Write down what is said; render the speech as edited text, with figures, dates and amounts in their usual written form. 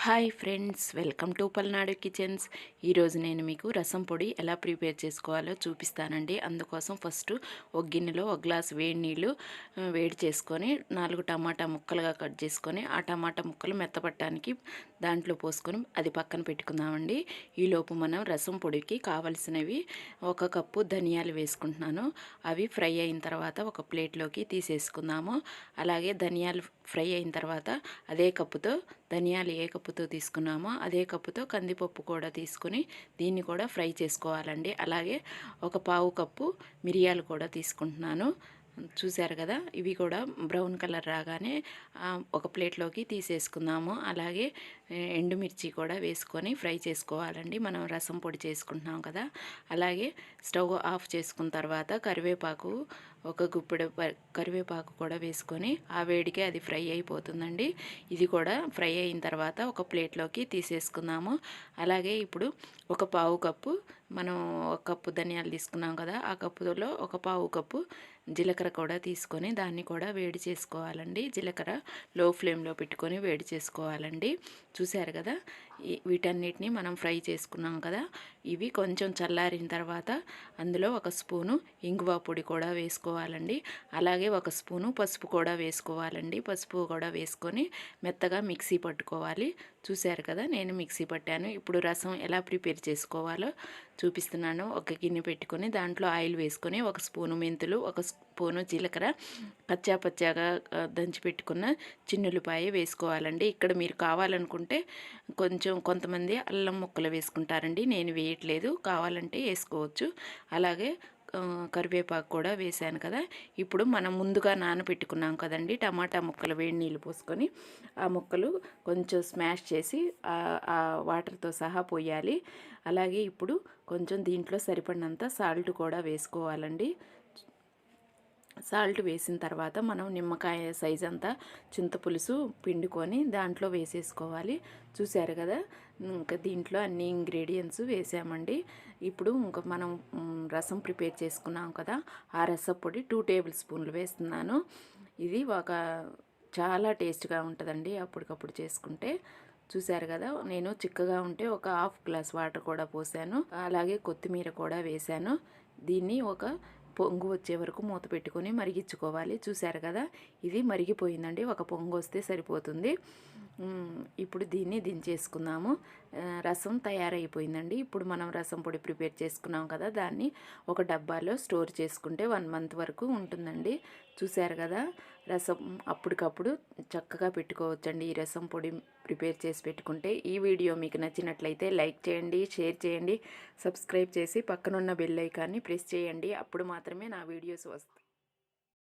Hi friends, welcome to Palnadu kitchens. ఈరోజు నేను మీకు రసం పొడి ఎలా ప్రిపేర్ చేసుకోవాలో చూపిస్తానండి. అందుకోసం ఫస్ట్ ఒక గిన్నెలో ఒక గ్లాస్ వేడి నీళ్ళు వేడి చేసుకొని 4 టమాటా ముక్కలుగా కట్ చేసుకొని ఆ టమాటా ముక్కలు మెత్తపట్టడానికి దాంట్లో పోసుకొని అది పక్కన పెట్టుకుందామండి. ఈలోపు మనం రసం పొడికి కావలసినవి 1 కప్పు ధనియాలు వేసుకుంటున్నాను. అవి ఫ్రై అయిన తర్వాత ఒక ప్లేట్లోకి తీసేసుకుందాము. అలాగే ధనియాలు ఫ్రై అయిన తర్వాత అదే కప్పుతో ధనియాలు ఏ కప్పుతో తీసుకున్నామో అదే కప్పుతో కందిపప్పు కూడా తీసుకుని దీన్ని కూడా ఫ్రై చేసుకోవాలండి. అలాగే 1/4 కప్పు మిరియాలు కూడా తీసుకుంటున్నాను. చూశారు కదా, ఇవి కూడా బ్రౌన్ కలర్ రాగానే ఒక ప్లేట్లోకి తీసేసుకుందాము. అలాగే ఎండుమిర్చి కూడా వేసుకొని ఫ్రై చేసుకోవాలండి. మనం రసం పొడి చేసుకుంటున్నాం కదా. అలాగే స్టవ్ ఆఫ్ చేసుకున్న తర్వాత కరివేపాకు, ఒక గుప్పెడు కరివేపాకు కూడా వేసుకొని ఆ వేడికి అది ఫ్రై అయిపోతుందండి. ఇది కూడా ఫ్రై అయిన తర్వాత ఒక ప్లేట్లోకి తీసేసుకుందాము. అలాగే ఇప్పుడు 1/4 కప్పు మనం 1 కప్పు ధనియాలు తీసుకున్నాం కదా, ఆ కప్పులో 1/4 కప్పు జీలకర్ర కూడా తీసుకొని దాన్ని కూడా వేడి చేసుకోవాలండి. జీలకర్ర లో ఫ్లేమ్లో పెట్టుకొని వేడి చేసుకోవాలండి. చూశారు కదా, వీటన్నిటిని మనం ఫ్రై చేసుకున్నాం కదా. ఇవి కొంచెం చల్లారిన తర్వాత అందులో 1 స్పూను ఇంగువ పొడి కూడా వేసుకోవాలండి. అలాగే 1 స్పూను పసుపు కూడా వేసుకోవాలండి. పసుపు కూడా వేసుకొని మెత్తగా మిక్సీ పట్టుకోవాలి. చూశారు కదా, నేను మిక్సీ పట్టాను. ఇప్పుడు రసం ఎలా ప్రిపేర్ చేసుకోవాలో చూపిస్తున్నాను. ఒక గిన్నె పెట్టుకొని దాంట్లో ఆయిల్ వేసుకొని 1 స్పూను మెంతులు, 1 స్పూను జీలకర్ర, పచ్చాగా దంచి పెట్టుకున్న చిన్నులపాయ వేసుకోవాలండి. ఇక్కడ మీరు కావాలనుకుంటే కొంతమంది అల్లం ముక్కలు వేసుకుంటారండి. నేను వేయట్లేదు, కావాలంటే వేసుకోవచ్చు. అలాగే కరివేపాకు కూడా వేసాను కదా. ఇప్పుడు మనం ముందుగా నానబెట్టుకున్నాం కదండి టమాటా ముక్కలు, వేడి నీళ్ళు పోసుకొని ఆ ముక్కలు కొంచెం స్మాష్ చేసి ఆ వాటర్తో సహా పోయాలి. అలాగే ఇప్పుడు కొంచెం దీంట్లో సరిపడినంత సాల్ట్ కూడా వేసుకోవాలండి. సాల్ట్ వేసిన తర్వాత మనం నిమ్మకాయ సైజ్ అంతా చింతపులుసు పిండుకొని దాంట్లో వేసేసుకోవాలి. చూశారు కదా, ఇంకా దీంట్లో అన్ని ఇంగ్రీడియంట్స్ వేసామండి. ఇప్పుడు ఇంకా మనం రసం ప్రిపేర్ చేసుకున్నాం కదా, ఆ రసం పొడి 2 టేబుల్ స్పూన్లు వేస్తున్నాను. ఇది చాలా టేస్ట్గా ఉంటుందండి అప్పటికప్పుడు చేసుకుంటే. చూశారు కదా, నేను చిక్కగా ఉంటే 1/2 గ్లాస్ వాటర్ కూడా పోసాను. అలాగే కొత్తిమీర కూడా వేసాను. దీన్ని ఒక పొంగు వచ్చే వరకు మూత పెట్టుకొని మరిగించుకోవాలి. చూశారు కదా, ఇది మరిగిపోయిందండి. 1 పొంగు వస్తే సరిపోతుంది. ఇప్పుడు దీన్ని దించేసుకుందాము. రసం తయారైపోయిందండి. ఇప్పుడు మనం రసం పొడి ప్రిపేర్ చేసుకున్నాం కదా, దాన్ని ఒక డబ్బాలో స్టోర్ చేసుకుంటే 1 మంత్ వరకు ఉంటుందండి. చూశారు కదా, రసం అప్పటికప్పుడు చక్కగా పెట్టుకోవచ్చండి. ఈ రసం పొడి ప్రిపేర్ చేసి పెట్టుకుంటే. ఈ వీడియో మీకు నచ్చినట్లయితే లైక్ చేయండి, షేర్ చేయండి, సబ్స్క్రైబ్ చేసి పక్కనున్న బెల్ ఐకాన్ని ప్రెస్ చేయండి. అప్పుడు మాత్రమే నా వీడియోస్ వస్తాయి.